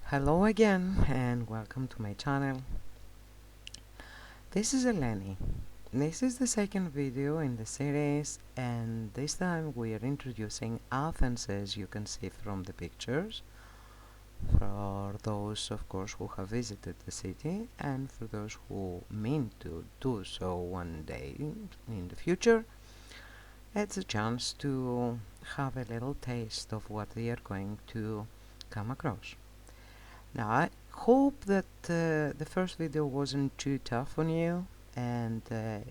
Hello again and welcome to my channel. This is Eleni. This is the second video in the series, and this time we are introducing Athens, as you can see from the pictures, for those of course who have visited the city and for those who mean to do so one day in the future. It's a chance to have a little taste of what they are going to come across. Now, I hope that the first video wasn't too tough on you and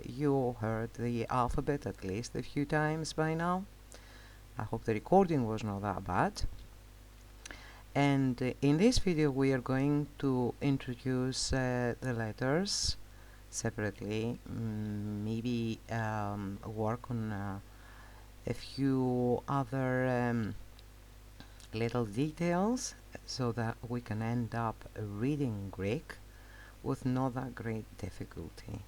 you heard the alphabet at least a few times by now. I hope the recording was not that bad. And in this video we are going to introduce the letters separately, maybe work on a few other little details so that we can end up reading Greek with not that great difficulty.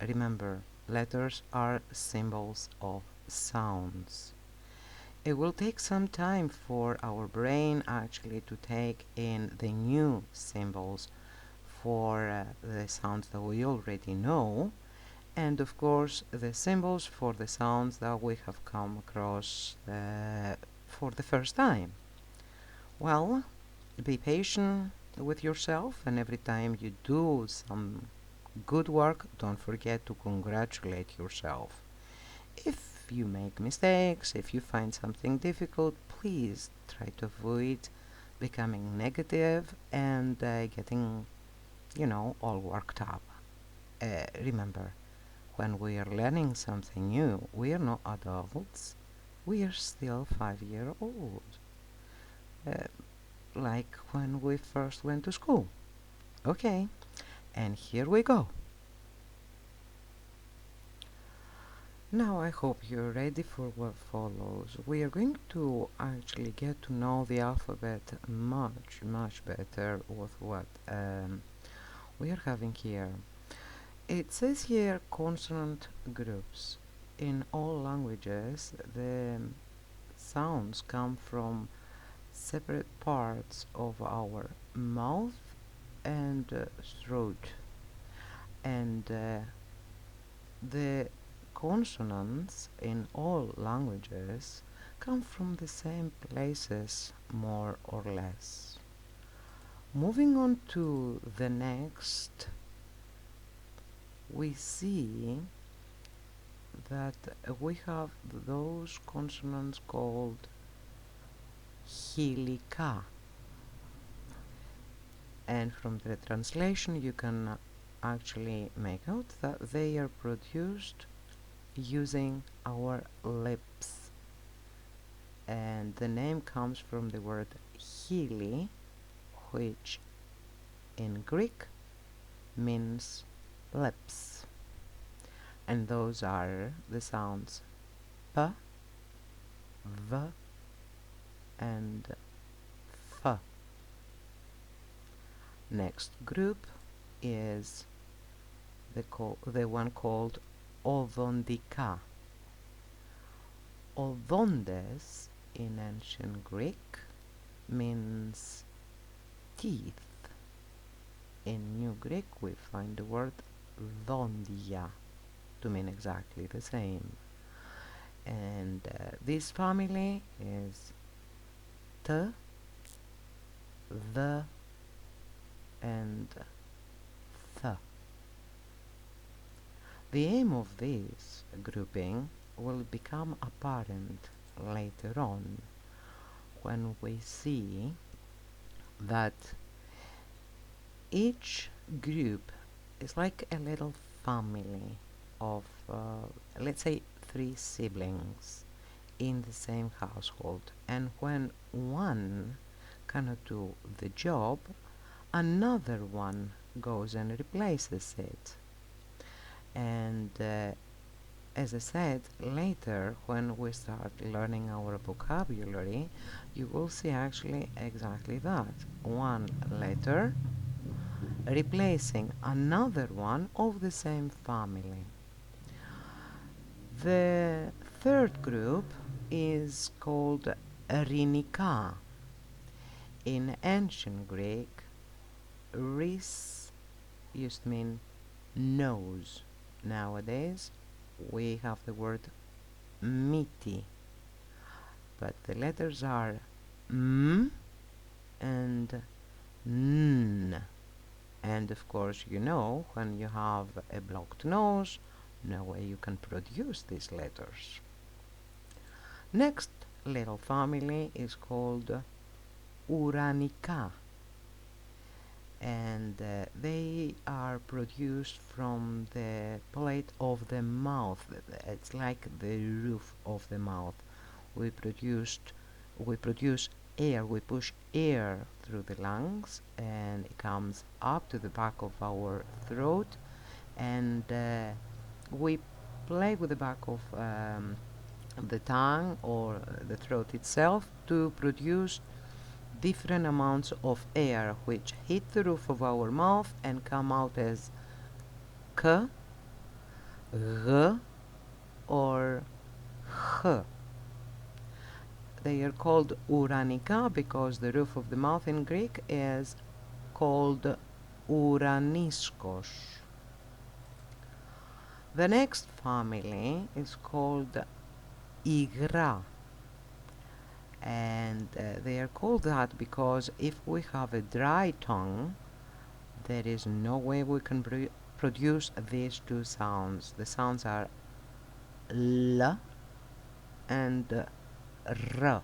Remember, letters are symbols of sounds. It will take some time for our brain actually to take in the new symbols for the sounds that we already know, and of course the symbols for the sounds that we have come across for the first time. Well, be patient with yourself, and every time you do some good work, don't forget to congratulate yourself. If you make mistakes, if you find something difficult, please try to avoid becoming negative and getting, all worked up. Remember, when we are learning something new, we are not adults, we are still 5-year old. Like when we first went to school. Okay, and here we go. Now I hope you're ready for what follows. We are going to actually get to know the alphabet much better with what we are having here. It says here consonant groups. In all languages, the sounds come from separate parts of our mouth and throat, and the consonants in all languages come from the same places, more or less. Moving on to the next, we see that we have those consonants called χιλικά, and from the translation you can actually make out that they are produced using our lips, and the name comes from the word χείλη, which in Greek means lips, and those are the sounds p, v, and f. Next group is the one called οδοντικά. Οδόντες in ancient Greek means teeth. In New Greek we find the word δόντια to mean exactly the same. And this family is t, the, and th. The aim of this grouping will become apparent later on when we see that each group is like a little family of, let's say, 3 siblings in the same household, and when one cannot do the job, another one goes and replaces it. And as I said, later when we start learning our vocabulary, you will see actually exactly that. One letter replacing another one of the same family. The third group is called ειρηνικά. In ancient Greek, ris used to mean nose. Nowadays, we have the word miti, but the letters are m and n. And of course, you know, when you have a blocked nose, no way you can produce these letters. Next little family is called uranica, and they are produced from the plate of the mouth. It's like the roof of the mouth. We produce air, we push air through the lungs, and it comes up to the back of our throat, and we play with the back of the tongue or the throat itself to produce different amounts of air which hit the roof of our mouth and come out as k, g, or h. They are called uranica because the roof of the mouth in Greek is called uraniskos. The next family is called igra, and they are called that because if we have a dry tongue, there is no way we can produce these two sounds. The sounds are l and r.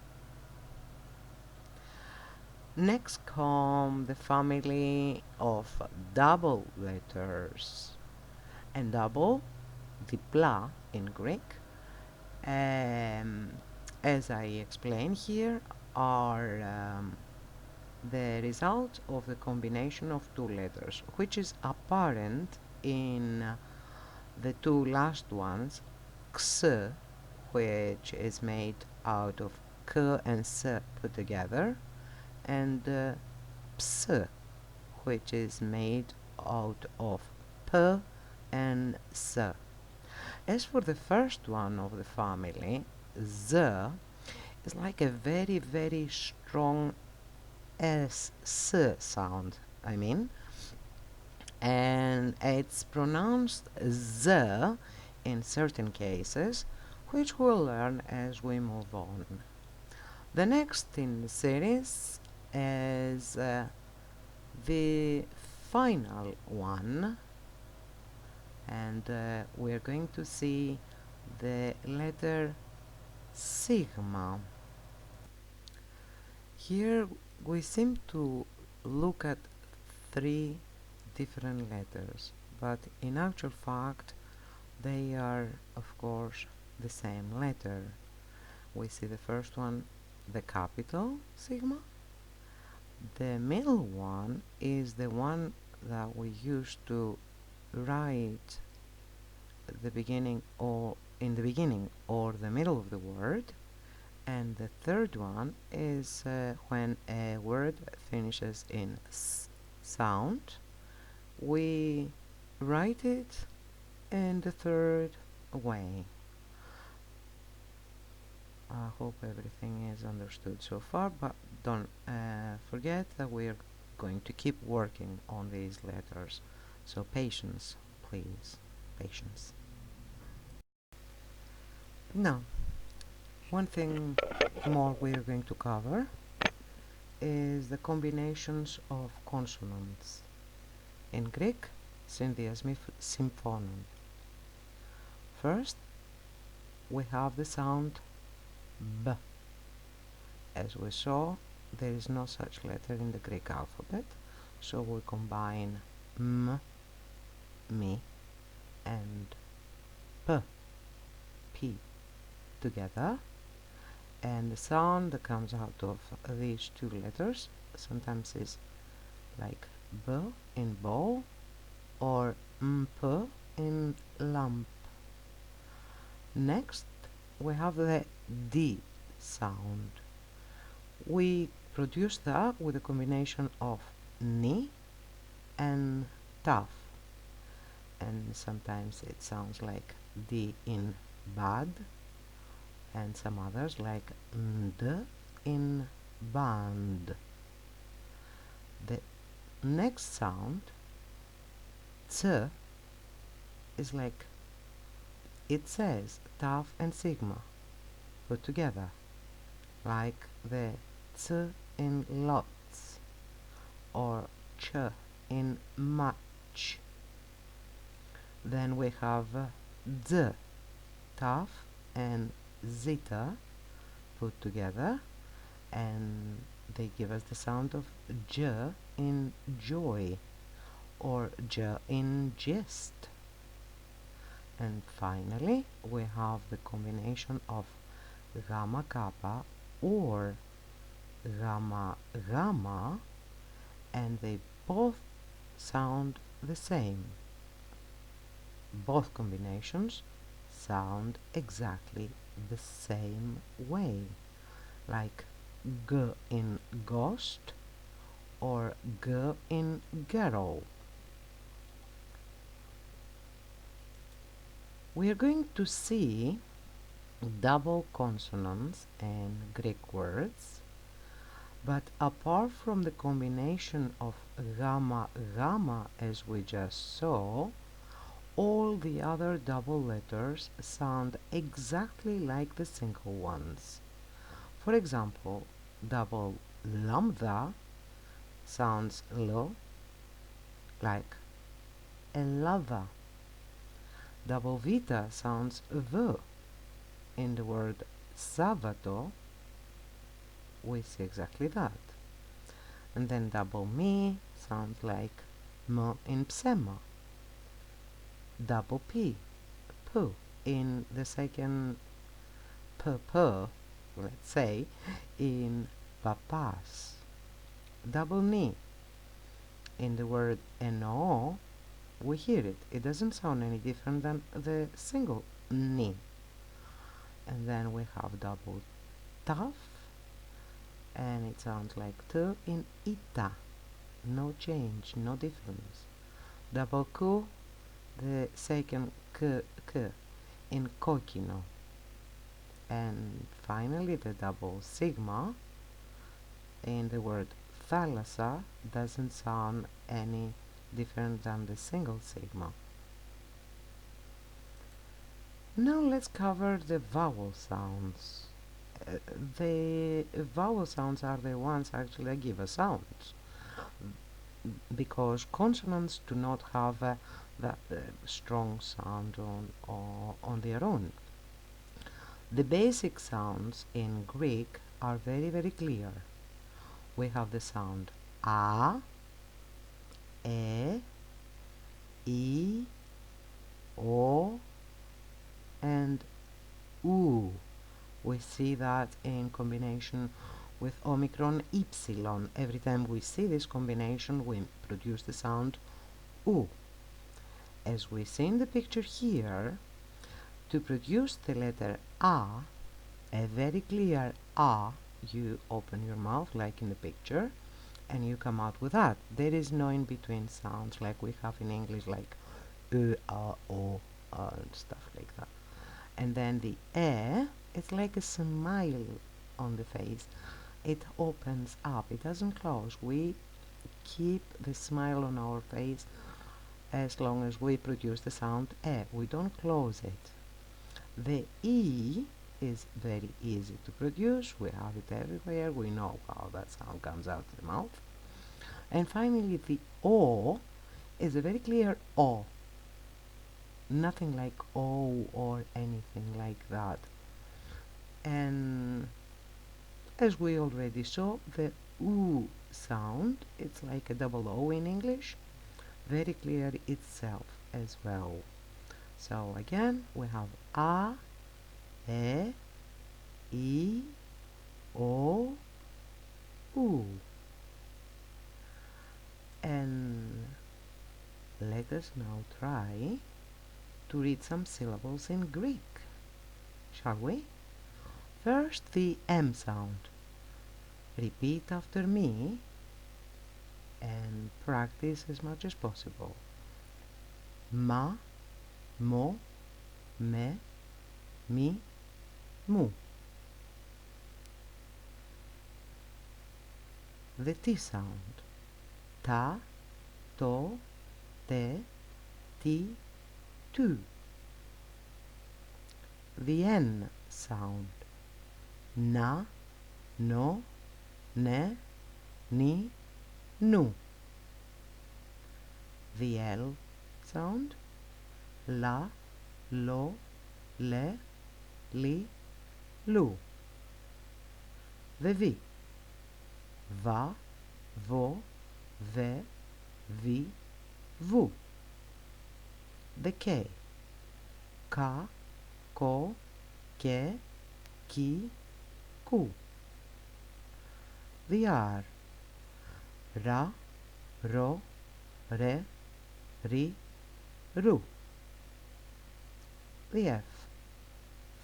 Next come the family of double letters, and double, dipla in Greek, as I explain here, are the result of the combination of two letters, which is apparent in the two last ones, x, which is made out of k and s put together, and ps, which is made out of p and s. As for the first one of the family, z, is like a very, very strong s sound, and it's pronounced z in certain cases, which we'll learn as we move on. The next in the series is the final one, and we're going to see the letter sigma. Here we seem to look at three different letters, but in actual fact they are of course the same letter. We see the first one, the capital sigma. The middle one is the one that we use to write the beginning or in the beginning or the middle of the word, and the third one is when a word finishes in s sound, we write it in the third way. I hope everything is understood so far, but don't forget that we are going to keep working on these letters, so patience, please, patience. Now, one thing more we are going to cover is the combinations of consonants. In Greek, syndiasmi symphonon. First, we have the sound b. As we saw, there is no such letter in the Greek alphabet, so we combine m, mi, and p, p together, and the sound that comes out of these two letters sometimes is like b in bowl or mp in lump. Next, we have the d sound. We produce that with a combination of ni and taf, and sometimes it sounds like d in bad, and some others like nd in band. The next sound, t, is like, it says taf and sigma put together, like the t in lots or ch in much. Then we have d, taf and zeta put together, and they give us the sound of j in joy or j in gist. And finally we have the combination of gamma kappa or gamma gamma, and they both sound the same. Both combinations sound exactly the same way, like g in ghost or g in girl. We are going to see double consonants in Greek words, but apart from the combination of gamma gamma as we just saw, all the other double letters sound exactly like the single ones. For example, double lambda sounds l like a lava. Double vita sounds v. In the word Sabato, we see exactly that. And then double mi sounds like m in psema. Double p, p, in the second p, let's say, in papas. Double ni, in the word no, we hear it. It doesn't sound any different than the single ni. And then we have double taf, and it sounds like t in ita. No change, no difference. Double q, the second k in coquino. And finally the double sigma in the word thalassa doesn't sound any different than the single sigma. Now let's cover the vowel sounds. The vowel sounds are the ones actually that give us sounds, because consonants do not have that strong sound on their own. The basic sounds in Greek are very clear. We have the sound a, e, I, o, and u. We see that in combination with omicron ypsilon. Every time we see this combination, we produce the sound u. As we see in the picture here, to produce the letter a very clear a, you open your mouth like in the picture, and you come out with that. There is no in-between sounds like we have in English, like a, o, and stuff like that. And then the it's like a smile on the face. It opens up, it doesn't close. We keep the smile on our face as long as we produce the sound e. We don't close it. The e is very easy to produce. We have it everywhere. We know how that sound comes out of the mouth. And finally, the o is a very clear o. Nothing like o or anything like that. And as we already saw, the u sound, it's like a double o in English, very clear itself as well. So again, we have a, e, I, o, u. And let us now try to read some syllables in Greek, shall we? First, the M sound. Repeat after me and practice as much as possible. Ma, mo, me, mi, mu. The T sound. ta, to, te, ti, tu. The N sound. Na, no, ne, ni, nu. The L sound. La, lo, le, li, lu. The V. Va, vo, ve, vi, vu. The K. Ka, ko, ke, ki, ku. The R. Ra, ro, re, ri, ru. The F.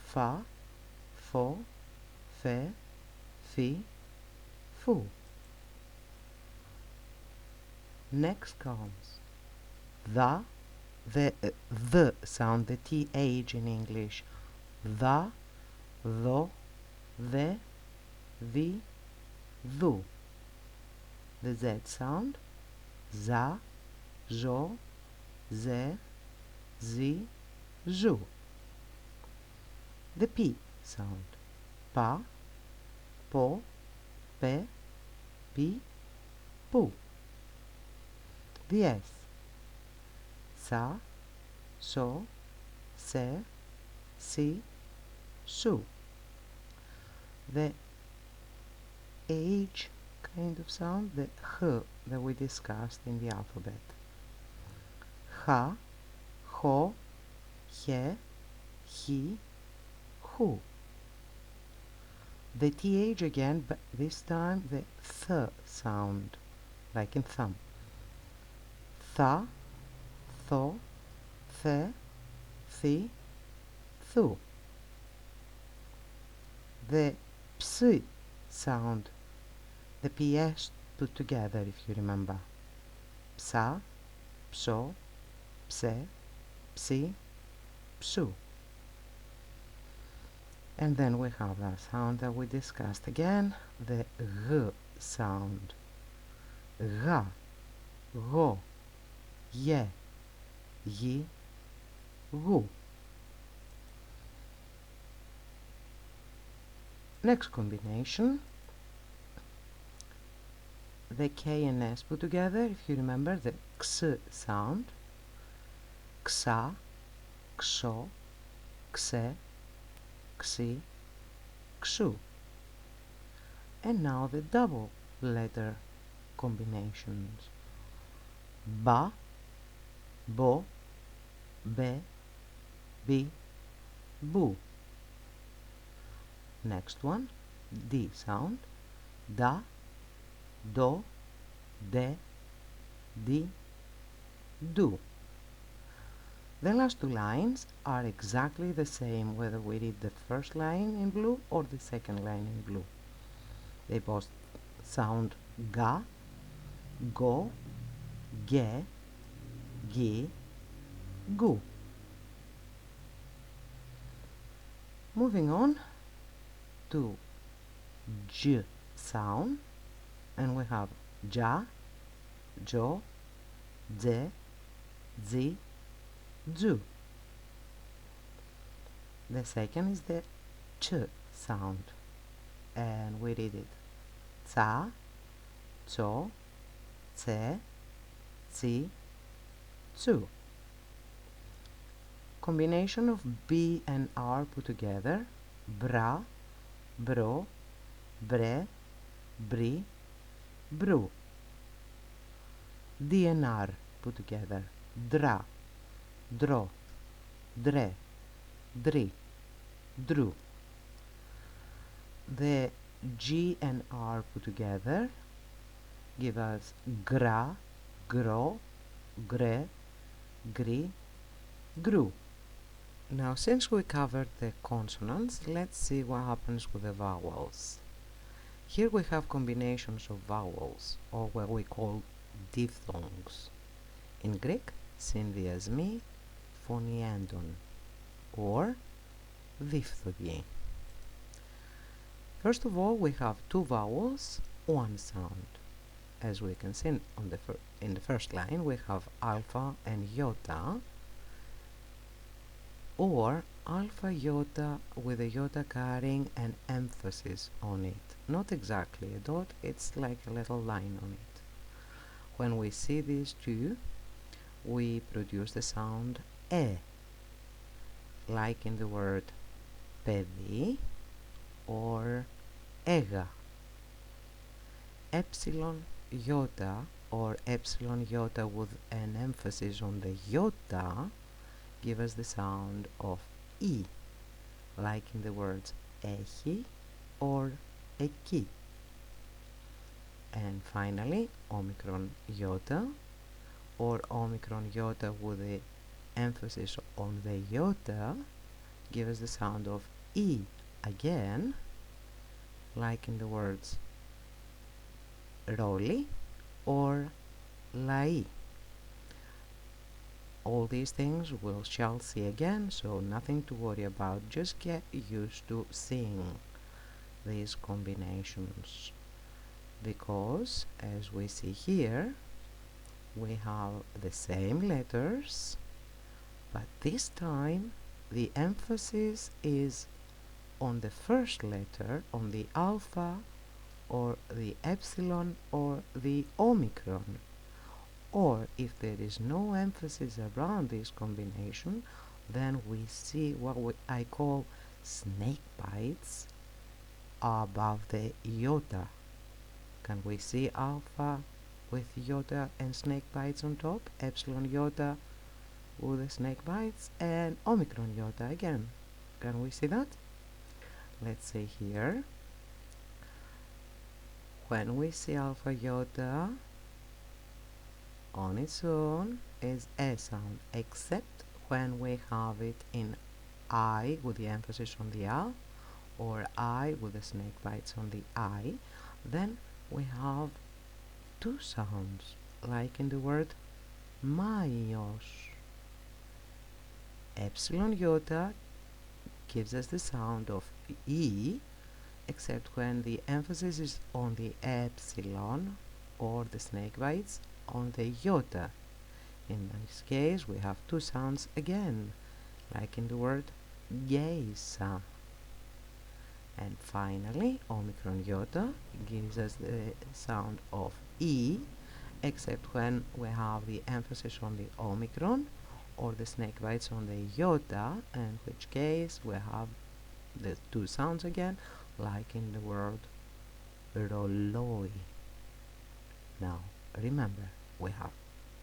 Fa, fo, fe, fi, fu. Next comes the sound, the TH in English. The, tho, the, vi, thu. The Z sound. Za, zo, ze, zi, zu. The P sound. Pa, po, pe, pi, pu. The S. Sa, so, se, si, su. The H kind of sound, the H that we discussed in the alphabet. Ha, ho, he, hi, hu. The TH again, but this time the th sound, like in thumb. Tha, tho, the, thi, thu. The ps sound, the PS put together, if you remember. Psa, pso, pse, psi, psu. And then we have that sound that we discussed again, the g sound. Ga, go, ye, yi, gu. Next combination, the K and S put together, if you remember, the x sound. Xa, xo, xe, xi, xu. And now the double letter combinations. Ba, bo, be, bi, bu. Next one, D sound. Da, do, de, di, do. The last two lines are exactly the same whether we read the first line in blue or the second line in blue. They both sound ga, go, ge, gi, gu. Moving on to J sound, and we have ja, jo, ze, zi, zu. The second is the ch sound, and we read it ca, cho, ce, ci, zu. Combination of B and R put together, bra, bro, bre, bri, bru. D and R put together, dra, dro, dre, dri, dru. The G and R put together give us gra, gro, gre, gri, gru. Now, since we covered the consonants, let's see what happens with the vowels. Here we have combinations of vowels, or what we call diphthongs. In Greek, syndiasmi, phoniendon, or diphthongi. First of all, we have two vowels, one sound. as we can see on in the first line, we have alpha and iota, or alpha iota with a iota carrying an emphasis on it. Not exactly a dot, it's like a little line on it. When we see these two, we produce the sound e, like in the word παιδί or έγα. Epsilon iota or epsilon iota with an emphasis on the iota give us the sound of e, like in the words έχει or εκεί. And finally, omicron iota or omicron iota with the emphasis on the iota give us the sound of e again, like in the words ρόλοι or λαοί. All these things we shall see again, so nothing to worry about. Just get used to seeing these combinations, because as we see here, we have the same letters, but this time the emphasis is on the first letter, on the alpha or the epsilon or the omicron. Or if there is no emphasis around this combination, then we see what I call snake bites above the iota. Can we see alpha with iota and snake bites on top, epsilon iota with the snake bites, and omicron iota again? Can we see that? Let's say here, when we see alpha iota on its own is a sound, except when we have it in I with the emphasis on the A, or I with the snake bites on the I, then we have two sounds, like in the word maios. Epsilon iota gives us the sound of E, except when the emphasis is on the epsilon or the snake bites on the iota. In this case, we have two sounds again, like in the word geisa. And finally, omicron iota gives us the sound of E, except when we have the emphasis on the omicron or the snake bites on the iota, in which case we have the two sounds again, like in the word ρολόι. Now, remember, we have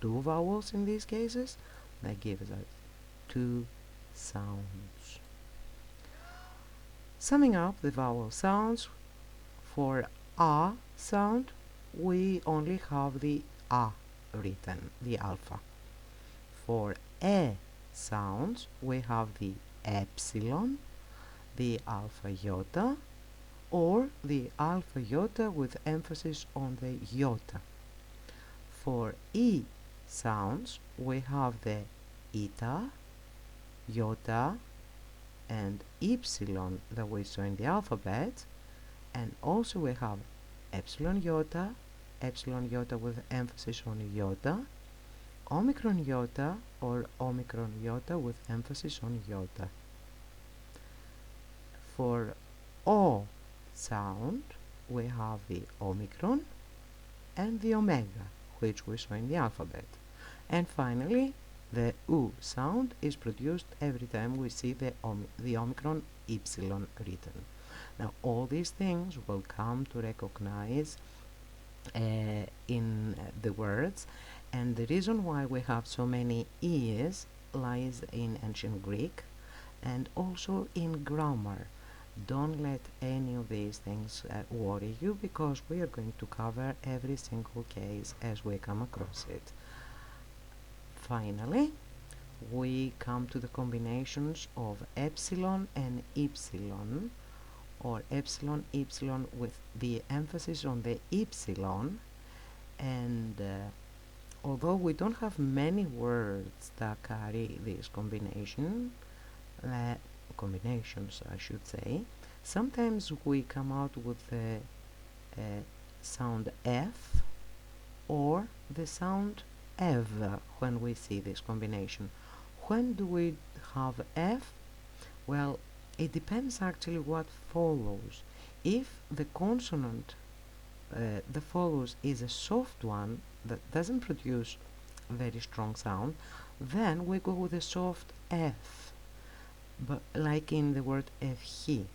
two vowels in these cases that give us two sounds. Summing up the vowel sounds, for A sound, we only have the A written, the alpha. For E sounds, we have the epsilon, the alpha iota, or the alpha iota with emphasis on the iota. For E sounds, we have the eta, iota, and epsilon that we saw in the alphabet, and also we have epsilon iota with emphasis on iota, omicron iota or omicron iota with emphasis on iota. For O sound, we have the omicron and the omega, which we saw in the alphabet. And finally, the U sound is produced every time we see the omicron epsilon written. Now, all these things will come to recognize in the words, and the reason why we have so many E's lies in ancient Greek and also in grammar. Don't let any of these things worry you, because we are going to cover every single case as we come across it. Finally, we come to the combinations of epsilon and epsilon, or epsilon with the emphasis on the epsilon. And although we don't have many words that carry this combinations, I should say, sometimes we come out with the sound F or the sound F when we see this combination. When do we have F? Well, it depends actually what follows. If the consonant that follows is a soft one that doesn't produce very strong sound, then we go with a soft F, but like in the word he,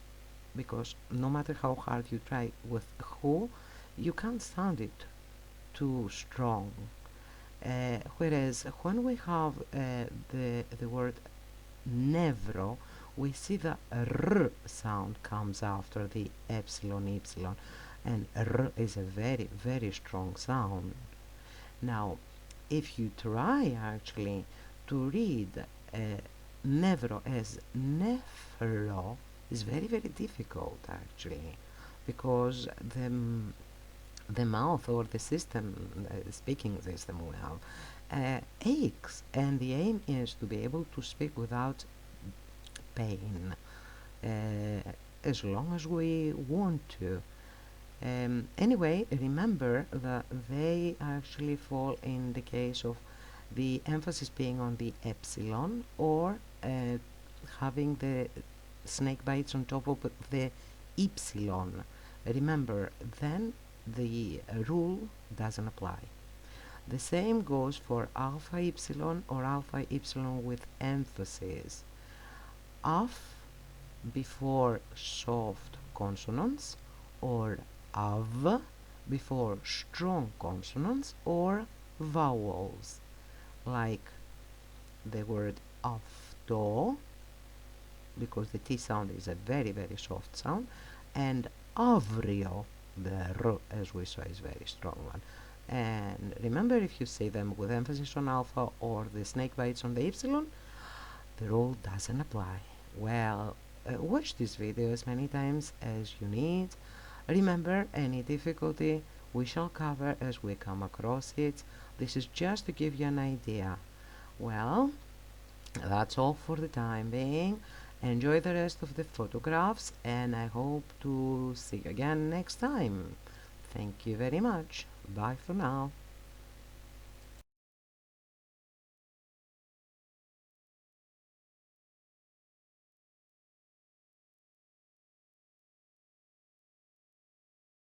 because no matter how hard you try with who, you can't sound it too strong. Whereas when we have the word nevro, we see the r sound comes after the epsilon epsilon, and r is a very very strong sound. Now, if you try actually to read nevro as nephro, is very very difficult actually, because the mouth or the system, speaking system we have, aches, and the aim is to be able to speak without pain, as long as we want to. Anyway, remember that they actually fall in the case of the emphasis being on the epsilon, or having the snake bites on top of the epsilon. Remember, then the rule doesn't apply. The same goes for alpha epsilon or alpha epsilon with emphasis. Af before soft consonants, or av before strong consonants or vowels, like the word afto, because the T sound is a very very soft sound, and avrio, the R, as we saw, is very strong one. And remember, if you say them with emphasis on alpha or the snake bites on the epsilon, the rule doesn't apply. Well, watch this video as many times as you need. Remember, any difficulty we shall cover as we come across it. This is just to give you an idea. Well, that's all for the time being. Enjoy the rest of the photographs, and I hope to see you again next time. Thank you very much. Bye for now.